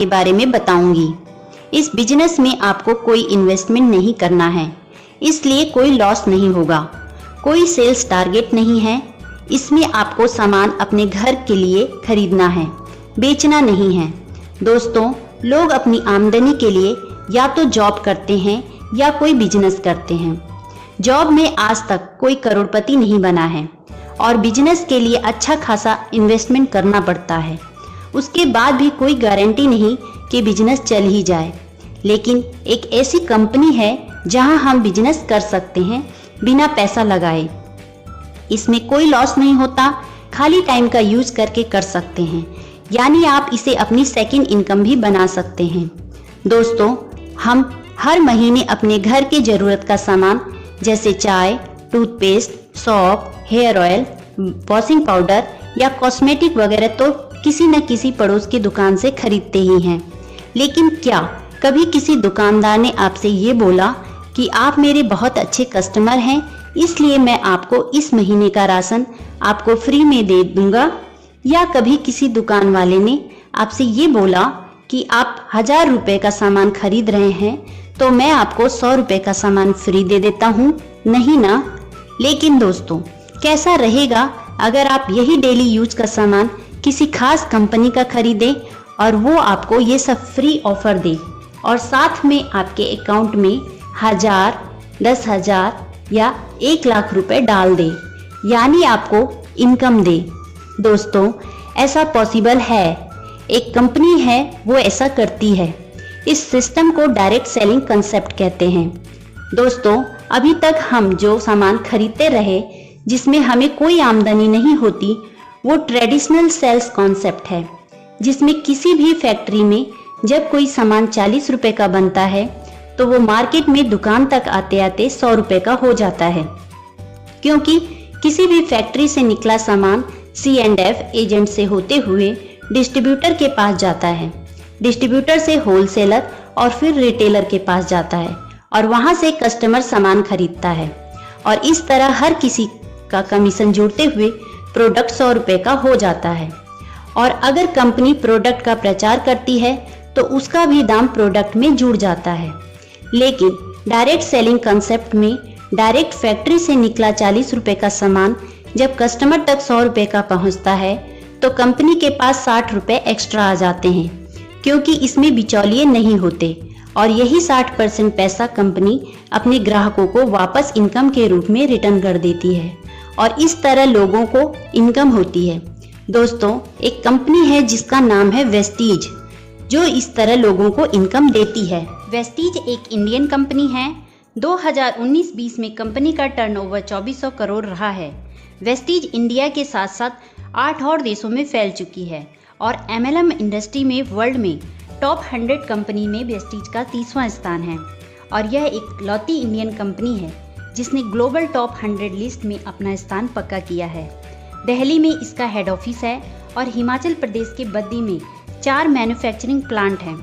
के बारे में बताऊंगी। इस बिजनेस में आपको कोई इन्वेस्टमेंट नहीं करना है, इसलिए कोई लॉस नहीं होगा। कोई सेल्स टारगेट नहीं है। इसमें आपको सामान अपने घर के लिए खरीदना है, बेचना नहीं है। दोस्तों, लोग अपनी आमदनी के लिए या तो जॉब करते हैं या कोई बिजनेस करते हैं। जॉब में आज तक कोई करोड़पति नहीं बना है और बिजनेस के लिए अच्छा खासा इन्वेस्टमेंट करना पड़ता है। उसके बाद भी कोई गारंटी नहीं कि बिजनेस चल ही जाए। लेकिन एक ऐसी कंपनी है जहां हम बिजनेस कर सकते हैं बिना पैसा लगाए। इसमें कोई लॉस नहीं होता, खाली टाइम का यूज करके कर सकते हैं, यानी आप इसे अपनी सेकंड इनकम भी बना सकते हैं। दोस्तों, हम हर महीने अपने घर के जरूरत का सामान जैसे चाय, टूथपेस्ट, सौंफ, हेयर ऑयल, वॉशिंग पाउडर या कॉस्मेटिक वगैरह तो किसी न किसी पड़ोस की दुकान से खरीदते ही हैं। लेकिन क्या कभी किसी दुकानदार ने आपसे ये बोला कि आप मेरे बहुत अच्छे कस्टमर हैं, इसलिए मैं आपको इस महीने का राशन आपको फ्री में दे दूंगा? या कभी किसी दुकान वाले ने आपसे ये बोला कि आप 1000 रुपए का सामान खरीद रहे हैं तो मैं आपको 100 रुपए का सामान फ्री दे देता हूँ? नहीं ना। लेकिन दोस्तों, कैसा रहेगा अगर आप यही डेली यूज का सामान किसी खास कंपनी का खरीदें और वो आपको ये सब फ्री ऑफर दे और साथ में आपके अकाउंट में 1000, 10,000 या 1 लाख रुपए डाल दे, यानी आपको इनकम दे। दोस्तों, ऐसा पॉसिबल है। एक कंपनी है वो ऐसा करती है। इस सिस्टम को डायरेक्ट सेलिंग कंसेप्ट कहते हैं। दोस्तों, अभी तक हम जो सामान खरीदते रहे जिसमें हमें कोई आमदनी नहीं होती, वो ट्रेडिशनल सेल्स कॉन्सेप्ट है, जिसमें किसी भी फैक्ट्री में जब कोई सामान 40 रुपए का बनता है तो वो मार्केट में दुकान तक आते आते 100 रुपए का हो जाता है, क्योंकि किसी भी फैक्ट्री से निकला सामान C&F एजेंट से होते हुए डिस्ट्रीब्यूटर के पास जाता है, डिस्ट्रीब्यूटर से होलसेलर और फिर रिटेलर के पास जाता है और वहां से कस्टमर सामान खरीदता है और इस तरह हर किसी का कमीशन जोड़ते हुए प्रोडक्ट 100 रुपए का हो जाता है। और अगर कंपनी प्रोडक्ट का प्रचार करती है तो उसका भी दाम प्रोडक्ट में जुड़ जाता है। लेकिन डायरेक्ट सेलिंग कंसेप्ट में डायरेक्ट फैक्ट्री से निकला 40 रुपए का सामान जब कस्टमर तक 100 रुपए का पहुंचता है तो कंपनी के पास 60 रुपए एक्स्ट्रा आ जाते हैं, क्योंकि इसमें बिचौलिए नहीं होते और यही 60% पैसा कंपनी अपने ग्राहकों को वापस इनकम के रूप में रिटर्न कर देती है और इस तरह लोगों को इनकम होती है। दोस्तों, एक कंपनी है जिसका नाम है वेस्टीज, जो इस तरह लोगों को इनकम देती है। वेस्टीज एक इंडियन कंपनी है। 2019-20 में कंपनी का टर्नओवर 2400 करोड़ रहा है। वेस्टीज इंडिया के साथ साथ 8 और देशों में फैल चुकी है और MLM इंडस्ट्री में वर्ल्ड में टॉप 100 कंपनी में वेस्टीज का 30वां स्थान है और यह एक लौती इंडियन कंपनी है जिसने ग्लोबल टॉप 100 लिस्ट में अपना स्थान पक्का किया है। दिल्ली में इसका हेड ऑफिस है और हिमाचल प्रदेश के बद्दी में 4 मैन्युफैक्चरिंग प्लांट हैं।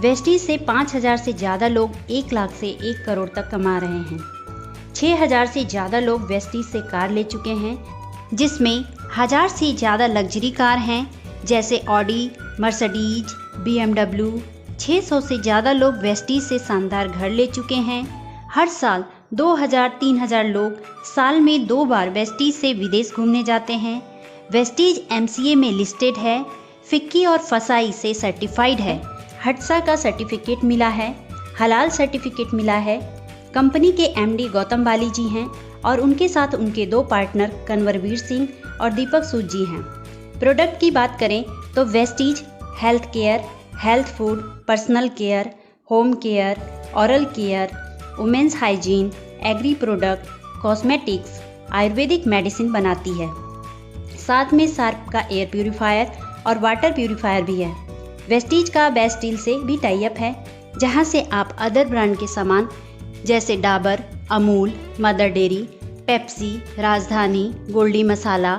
वेस्टीज से 5000 से ज़्यादा लोग 1 लाख से 1 करोड़ तक कमा रहे हैं। 6000 से ज़्यादा लोग वेस्टीज से कार ले चुके हैं, जिसमें 1000 से ज़्यादा लग्जरी कार हैं जैसे ऑडी, मर्सिडीज, BMW। 600 से ज़्यादा लोग वेस्टीज से शानदार घर ले चुके हैं। हर साल 2000-3000 लोग साल में 2 बार वेस्टीज से विदेश घूमने जाते हैं। वेस्टीज MCA में लिस्टेड है, फिक्की और फसाई से सर्टिफाइड है, हट्सा का सर्टिफिकेट मिला है, हलाल सर्टिफिकेट मिला है। कंपनी के MD गौतम बाली जी हैं और उनके साथ उनके 2 पार्टनर कन्वरवीर सिंह और दीपक सूद जी हैं। प्रोडक्ट की बात करें तो Vestige health care, health food, personal care, home care, oral care, women's hygiene, agri product, cosmetics, ayurvedic medicine बनाती है। साथ में शार्प का एयर प्यूरीफायर और वाटर प्यूरीफायर भी है। वेस्टीज का बेस्ट डील से भी टाई अप है, जहां से आप अदर ब्रांड के सामान जैसे Dabur, Amul, mother dairy, Pepsi, राजधानी, गोल्डी मसाला,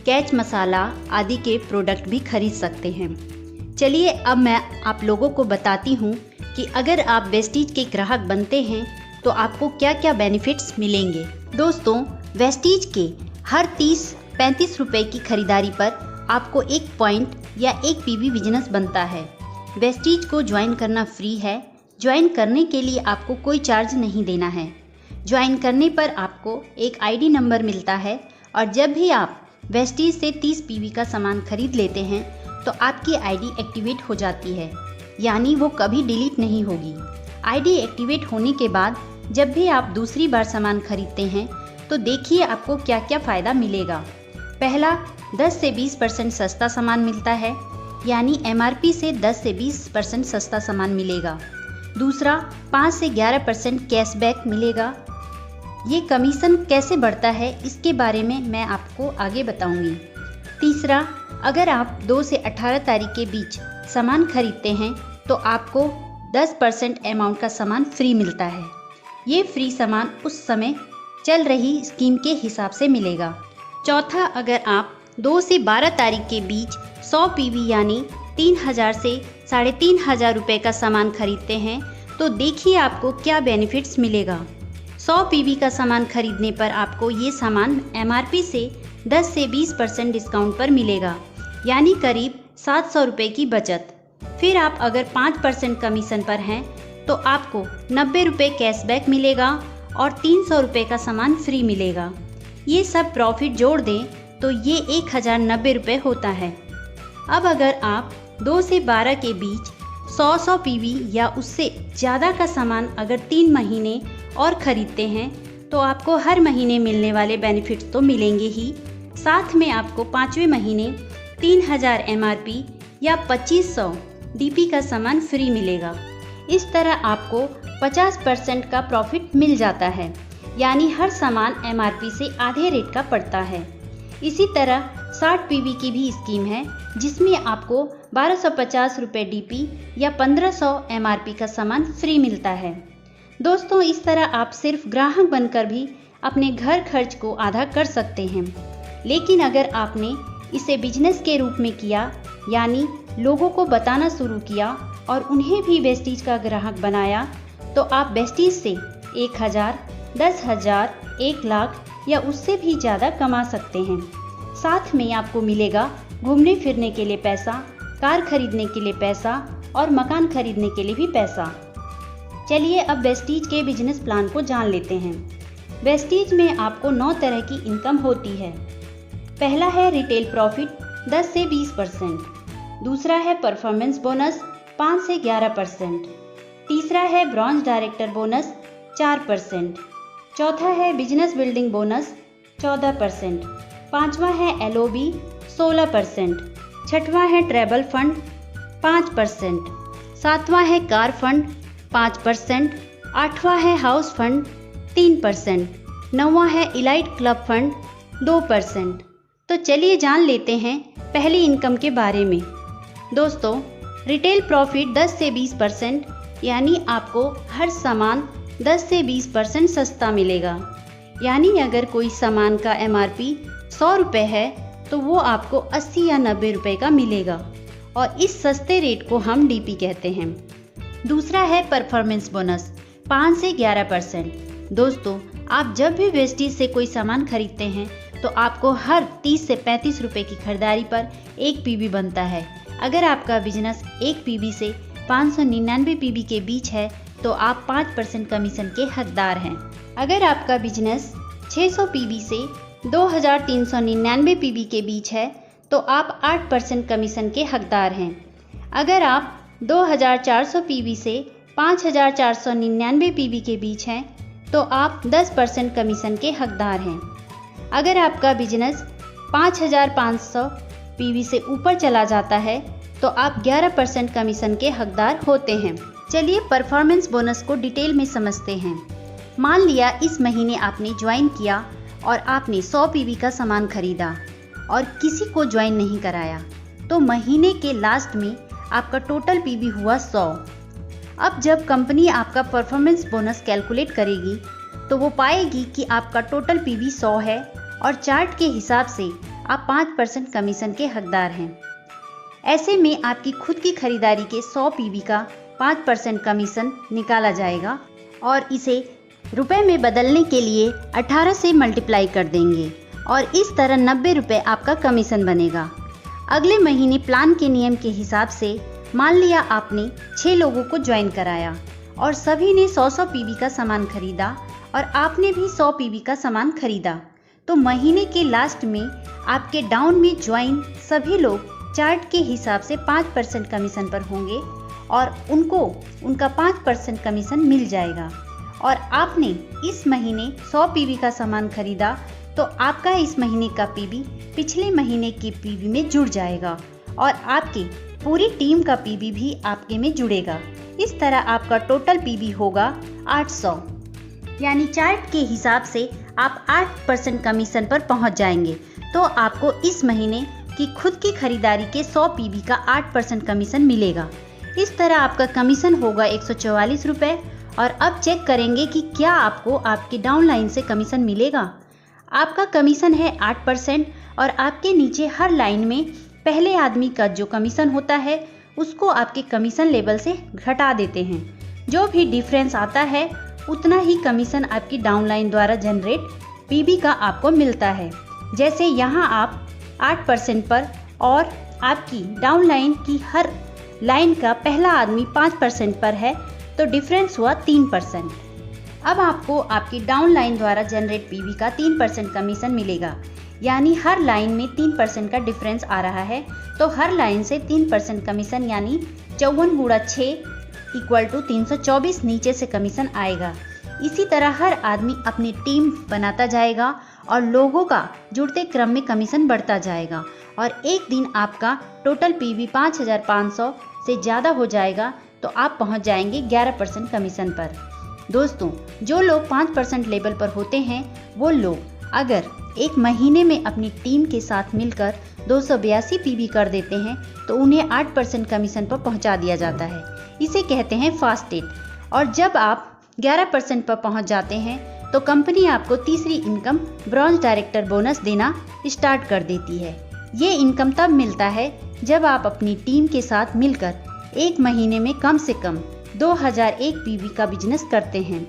कैच मसाला आदि के प्रोडक्ट भी खरीद सकते हैं। चलिए अब मैं आप लोगों को बताती हूँ कि अगर आप वेस्टीज के ग्राहक बनते हैं तो आपको क्या क्या बेनिफिट्स मिलेंगे। दोस्तों, वेस्टीज के हर 30-35 रुपए की खरीदारी पर आपको 1 पॉइंट या 1 PB बिजनेस बनता है। वेस्टीज को ज्वाइन करना फ्री है। ज्वाइन करने के लिए आपको कोई चार्ज नहीं देना है। ज्वाइन करने पर आपको एक आईडी नंबर मिलता है और जब भी आप वेस्टीज से 30 पीवी का सामान खरीद लेते हैं तो आपकी आईडी एक्टिवेट हो जाती है, यानी वो कभी डिलीट नहीं होगी। आईडी एक्टिवेट होने के बाद जब भी आप दूसरी बार सामान खरीदते हैं तो देखिए आपको क्या क्या फ़ायदा मिलेगा। पहला, 10 से 20% सस्ता सामान मिलता है, यानी एमआरपी से 10 से 20% सस्ता सामान मिलेगा। दूसरा, 5 से 11% कैशबैक मिलेगा। ये कमीशन कैसे बढ़ता है इसके बारे में मैं आपको आगे बताऊंगी। तीसरा, अगर आप 2 से 18 तारीख के बीच सामान खरीदते हैं तो आपको 10% अमाउंट का सामान फ्री मिलता है। ये फ्री सामान उस समय चल रही स्कीम के हिसाब से मिलेगा। चौथा, अगर आप 2 से 12 तारीख के बीच 100 पीवी यानी 3000 से 3500 रुपये का सामान खरीदते हैं तो देखिए आपको क्या बेनिफिट्स मिलेगा। 100 पीवी का सामान खरीदने पर आपको ये सामान एमआरपी से 10 से 20% डिस्काउंट पर मिलेगा, यानी करीब 700 रुपये की बचत। फिर आप अगर 5% कमीशन पर हैं तो आपको 90 रुपये कैशबैक मिलेगा और 300 रुपये का सामान फ्री मिलेगा। ये सब प्रॉफिट जोड़ दें तो ये 1090 रुपये होता है। अब अगर आप 2 से 12 के बीच 100 पीवी या उससे ज़्यादा का सामान अगर 3 महीने और ख़रीदते हैं तो आपको हर महीने मिलने वाले बेनिफिट्स तो मिलेंगे ही, साथ में आपको 5वें महीने 3000 एमआरपी या 2500 डीपी का सामान फ्री मिलेगा। इस तरह आपको 50% का प्रॉफिट मिल जाता है, यानी हर सामान एमआरपी से आधे रेट का पड़ता है। इसी तरह 60 पीवी की भी स्कीम है जिसमें आपको 1250 रुपये डीपी या 1500 एमआरपी का सामान फ्री मिलता है। दोस्तों, इस तरह आप सिर्फ ग्राहक बनकर भी अपने घर खर्च को आधा कर सकते हैं। लेकिन अगर आपने इसे बिजनेस के रूप में किया, यानी लोगों को बताना शुरू किया और उन्हें भी वेस्टीज का ग्राहक बनाया, तो आप वेस्टीज से 1000, 10,000, 1 लाख या उससे भी ज़्यादा कमा सकते हैं। साथ में आपको मिलेगा घूमने फिरने के लिए पैसा, कार खरीदने के लिए पैसा और मकान खरीदने के लिए भी पैसा। चलिए अब वेस्टीज के बिजनेस प्लान को जान लेते हैं। वेस्टीज में आपको 9 तरह की इनकम होती है। पहला है रिटेल प्रॉफिट 10 से 20%। दूसरा है परफॉर्मेंस बोनस 5 से 11%। तीसरा है ब्रॉन्ज डायरेक्टर बोनस 4%। चौथा है बिजनेस बिल्डिंग बोनस 14%। पांचवा है एलओबी 16%। छठवां है ट्रैवल फंड 5%। सातवां है कार फंड 5%। आठवां है हाउस फंड 3%। नौवां है इलाइट क्लब फंड 2%। तो चलिए जान लेते हैं पहली इनकम के बारे में। दोस्तों, रिटेल प्रॉफिट 10 से 20%, यानी आपको हर सामान 10 से 20% सस्ता मिलेगा। यानी अगर कोई सामान का एमआरपी 100 रुपये है तो वो आपको 80 या 90 रुपये का मिलेगा और इस सस्ते रेट को हम डीपी कहते हैं। दूसरा है परफॉर्मेंस बोनस 5 से 11%। दोस्तों, आप जब भी वेस्टीज से कोई सामान खरीदते हैं तो आपको हर 30 से 35 रुपये की खरीदारी पर 1 पीवी बनता है। अगर आपका बिजनेस 1 पीवी से 599 पीवी के बीच है तो आप 5% कमीशन के हकदार हैं। अगर आपका बिजनेस 600 पीवी से 2399 पीवी के बीच है तो आप 8% कमीशन के हकदार हैं। अगर आप 2400 पीवी से 5499 पीवी के बीच हैं तो आप 10% कमीशन के हकदार हैं। अगर आपका बिजनेस 5500 पीवी से ऊपर चला जाता है तो आप 11% कमीशन के हकदार होते हैं। चलिए परफॉर्मेंस बोनस को डिटेल में समझते हैं। मान लिया इस महीने आपने ज्वाइन किया और आपने 100 पीवी का सामान खरीदा और किसी को ज्वाइन नहीं कराया, तो महीने के लास्ट में आपका टोटल पीवी हुआ 100। अब जब कंपनी आपका परफॉर्मेंस बोनस कैलकुलेट करेगी तो वो पाएगी कि आपका टोटल पीवी 100 है और चार्ट के हिसाब से आप 5% कमीशन के हकदार हैं। ऐसे में आपकी खुद की खरीदारी के 100 पीवी का 5% कमीशन निकाला जाएगा और इसे रुपए में बदलने के लिए 18 से मल्टीप्लाई कर देंगे और इस तरह 90 रुपये आपका कमीशन बनेगा। अगले महीने प्लान के नियम के हिसाब से मान लिया आपने 6 लोगों को ज्वाइन कराया और सभी ने 100-100 पीवी का सामान खरीदा और आपने भी 100 पीवी का सामान खरीदा, तो महीने के लास्ट में आपके डाउन में ज्वाइन सभी लोग चार्ट के हिसाब से 5% कमीशन पर होंगे और उनको उनका 5% कमीशन मिल जाएगा। और आपने इस महीने 100 पीवी का सामान खरीदा तो आपका इस महीने का पीवी पिछले महीने के पीवी में जुड़ जाएगा और आपकी पूरी टीम का पीवी भी आपके में जुड़ेगा। इस तरह आपका टोटल पीवी होगा 800, यानी चार्ट के हिसाब से आप 8% कमीशन पर पहुंच जाएंगे। तो आपको इस महीने की खुद की खरीदारी के 100 पीवी का 8% कमीशन मिलेगा। इस तरह आपका कमीशन होगा 144 रुपये। और अब चेक करेंगे कि क्या आपको आपकी डाउनलाइन से कमीशन मिलेगा। आपका कमीशन है 8% और आपके नीचे हर लाइन में पहले आदमी का जो कमीशन होता है उसको आपके कमीशन लेवल से घटा देते हैं। जो भी डिफरेंस आता है उतना ही कमीशन आपकी डाउनलाइन द्वारा जनरेट पीवी का आपको मिलता है। जैसे यहाँ आप 8% पर और आपकी डाउनलाइन की हर लाइन का पहला आदमी 5% पर है तो डिफरेंस हुआ 3%। अब आपको आपकी डाउनलाइन द्वारा जनरेट पीवी का 3% कमीशन मिलेगा, यानी हर लाइन में 3% का डिफरेंस आ रहा है तो हर लाइन से 3% कमीशन, यानी 54 गुणा 6 = 324 नीचे से कमीशन आएगा। इसी तरह हर आदमी अपनी टीम बनाता जाएगा और लोगों का जुड़ते क्रम में कमीशन बढ़ता जाएगा और एक दिन आपका टोटल पीवी 5500 से ज़्यादा हो जाएगा तो आप पहुंच जाएंगे 11% कमीशन पर। दोस्तों, जो लोग 5% लेवल पर होते हैं वो लोग अगर एक महीने में अपनी टीम के साथ मिलकर 282 पीवी कर देते हैं तो उन्हें 8% कमीशन पर पहुंचा दिया जाता है। इसे कहते हैं फास्टेड। और जब आप 11% पर पहुंच जाते हैं तो कंपनी आपको तीसरी इनकम ब्रॉन्ज डायरेक्टर बोनस देना स्टार्ट कर देती है। ये इनकम तब मिलता है जब आप अपनी टीम के साथ मिलकर एक महीने में कम से कम 2001 पीवी का बिजनेस करते हैं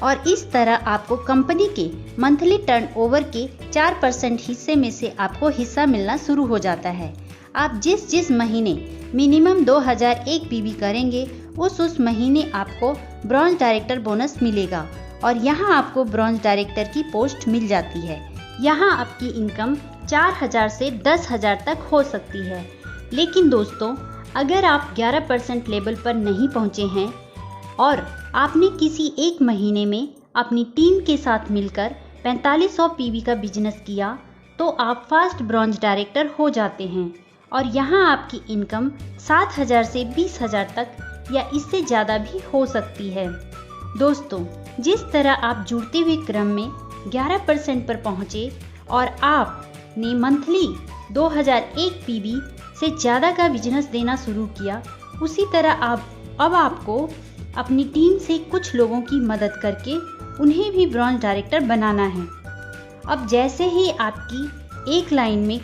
और इस तरह आपको कंपनी के मंथली टर्नओवर के 4% हिस्से में से आपको हिस्सा मिलना शुरू हो जाता है। आप जिस महीने मिनिमम 2001 पीवी करेंगे उस महीने आपको ब्रॉन्ज डायरेक्टर बोनस मिलेगा और यहाँ आपको ब्रॉन्ज डायरेक्टर की पोस्ट मिल जाती है। यहाँ आपकी इनकम 4000 से 10,000 तक हो सकती है। लेकिन दोस्तों, अगर आप 11% लेवल पर नहीं पहुँचे हैं और आपने किसी एक महीने में अपनी टीम के साथ मिलकर 4500 पीवी का बिजनेस किया तो आप फास्ट ब्रॉन्ज डायरेक्टर हो जाते हैं और यहाँ आपकी इनकम 7000 से 20,000 तक या इससे ज़्यादा भी हो सकती है। दोस्तों, जिस तरह आप जुड़ते हुए क्रम में 11% पर पहुँचे और आपने मंथली 2001 पीवी से ज़्यादा का बिजनेस देना शुरू किया, उसी तरह अब आपको अपनी टीम से कुछ लोगों की मदद करके उन्हें भी ब्रॉन्ज डायरेक्टर बनाना है। अब जैसे ही आपकी एक लाइन में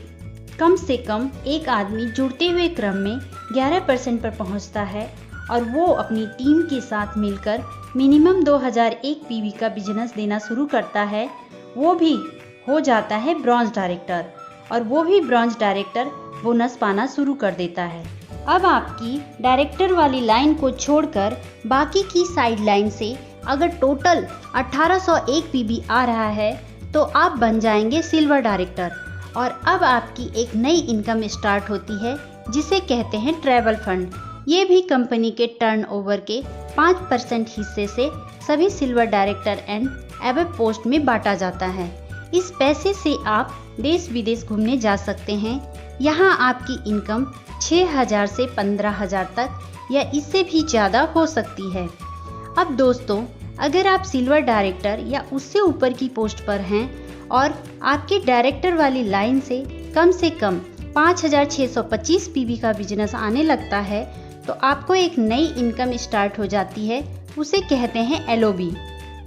कम से कम एक आदमी जुड़ते हुए क्रम में 11% पर पहुंचता है और वो अपनी टीम के साथ मिलकर मिनिमम 2001 पीवी का बिजनेस देना शुरू करता है, वो भी हो जाता है ब्रॉन्ज डायरेक्टर और वो भी ब्रॉन्ज डायरेक्टर बोनस पाना शुरू कर देता है। अब आपकी डायरेक्टर वाली लाइन को छोड़कर बाकी की साइड लाइन से अगर टोटल 1801 पीवी आ रहा है तो आप बन जाएंगे सिल्वर डायरेक्टर और अब आपकी एक नई इनकम स्टार्ट होती है जिसे कहते हैं ट्रैवल फंड। ये भी कंपनी के टर्नओवर के 5% हिस्से से सभी silver director and above post में बांटा जाता है। इस पैसे से आप देश विदेश घूमने जा सकते हैं। यहाँ आपकी इनकम 6000 से 15,000 तक या इससे भी ज़्यादा हो सकती है। अब दोस्तों, अगर आप सिल्वर डायरेक्टर या उससे ऊपर की पोस्ट पर हैं और आपके डायरेक्टर वाली लाइन से कम 5625 पीवी का बिजनेस आने लगता है तो आपको एक नई इनकम स्टार्ट हो जाती है, उसे कहते हैं एलओबी।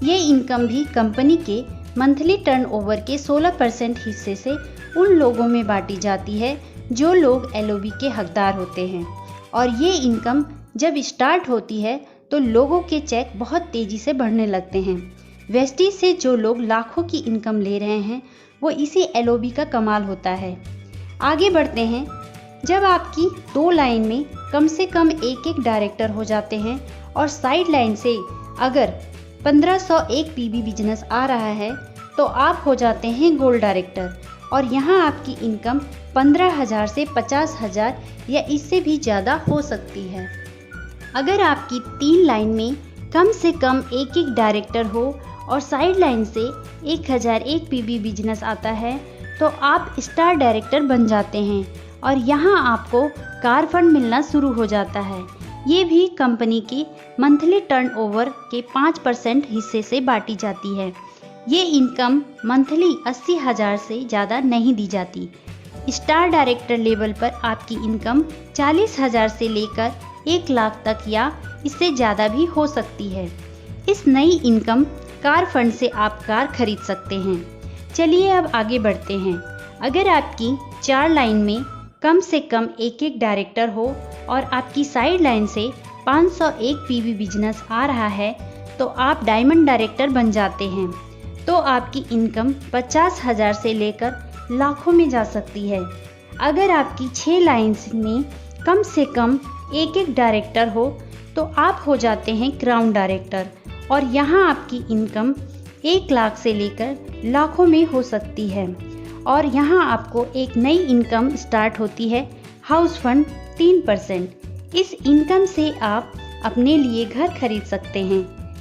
ये इनकम भी कंपनी के मंथली टर्नओवर के 16% हिस्से से उन लोगों में बांटी जाती है जो लोग एलओबी के हकदार होते हैं। और ये इनकम जब स्टार्ट होती है तो लोगों के चेक बहुत तेज़ी से बढ़ने लगते हैं। वेस्टीज से जो लोग लाखों की इनकम ले रहे हैं वो इसी एलओबी का कमाल होता है। आगे बढ़ते हैं। जब आपकी 2 लाइन में कम से कम एक एक डायरेक्टर हो जाते हैं और साइड लाइन से अगर 1501 पीबी बिजनेस आ रहा है तो आप हो जाते हैं गोल्ड डायरेक्टर और यहाँ आपकी इनकम 15,000 से 50,000 या इससे भी ज़्यादा हो सकती है। अगर आपकी 3 लाइन में कम से कम एक एक डायरेक्टर हो और साइड लाइन से 1001 पीबी बिजनेस आता है तो आप स्टार डायरेक्टर बन जाते हैं और यहाँ आपको कार फंड मिलना शुरू हो जाता है। ये भी कंपनी की मंथली टर्नओवर के 5% हिस्से से बांटी जाती है। ये इनकम मंथली 80,000 से ज़्यादा नहीं दी जाती। स्टार डायरेक्टर लेवल पर आपकी इनकम 40,000 से लेकर 1 लाख तक या इससे ज़्यादा भी हो सकती है। इस नई इनकम कार फंड से आप कार खरीद सकते हैं। चलिए अब आगे बढ़ते हैं। अगर आपकी 4 लाइन में कम से कम एक एक डायरेक्टर हो और आपकी साइड लाइन से 501 पीबी बिजनेस आ रहा है तो आप डायमंड डायरेक्टर बन जाते हैं। तो आपकी इनकम 50,000 से लेकर लाखों में जा सकती है। अगर आपकी 6 लाइन्स में कम से कम एक एक डायरेक्टर हो तो आप हो जाते हैं क्राउन डायरेक्टर और यहाँ आपकी इनकम 1 लाख से लेकर लाखों में हो सकती है। और यहाँ आपको एक नई इनकम स्टार्ट होती है, हाउस फंड 3%। इस इनकम से आप अपने लिए घर खरीद सकते हैं।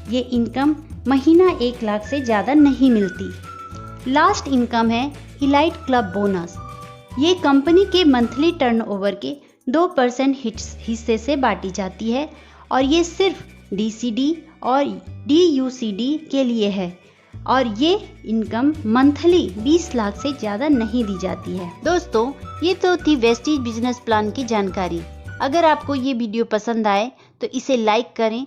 ये इनकम महीना 1 लाख से ज़्यादा नहीं मिलती। लास्ट इनकम है इलाइट क्लब बोनस। ये कंपनी के मंथली टर्नओवर के 2% हिस्से से बांटी जाती है और ये सिर्फ डीसीडी और डीयूसीडी के लिए है और ये इनकम मंथली 20 लाख से ज़्यादा नहीं दी जाती है। दोस्तों, ये तो थी वेस्टीज बिजनेस प्लान की जानकारी। अगर आपको ये वीडियो पसंद आए तो इसे लाइक करें,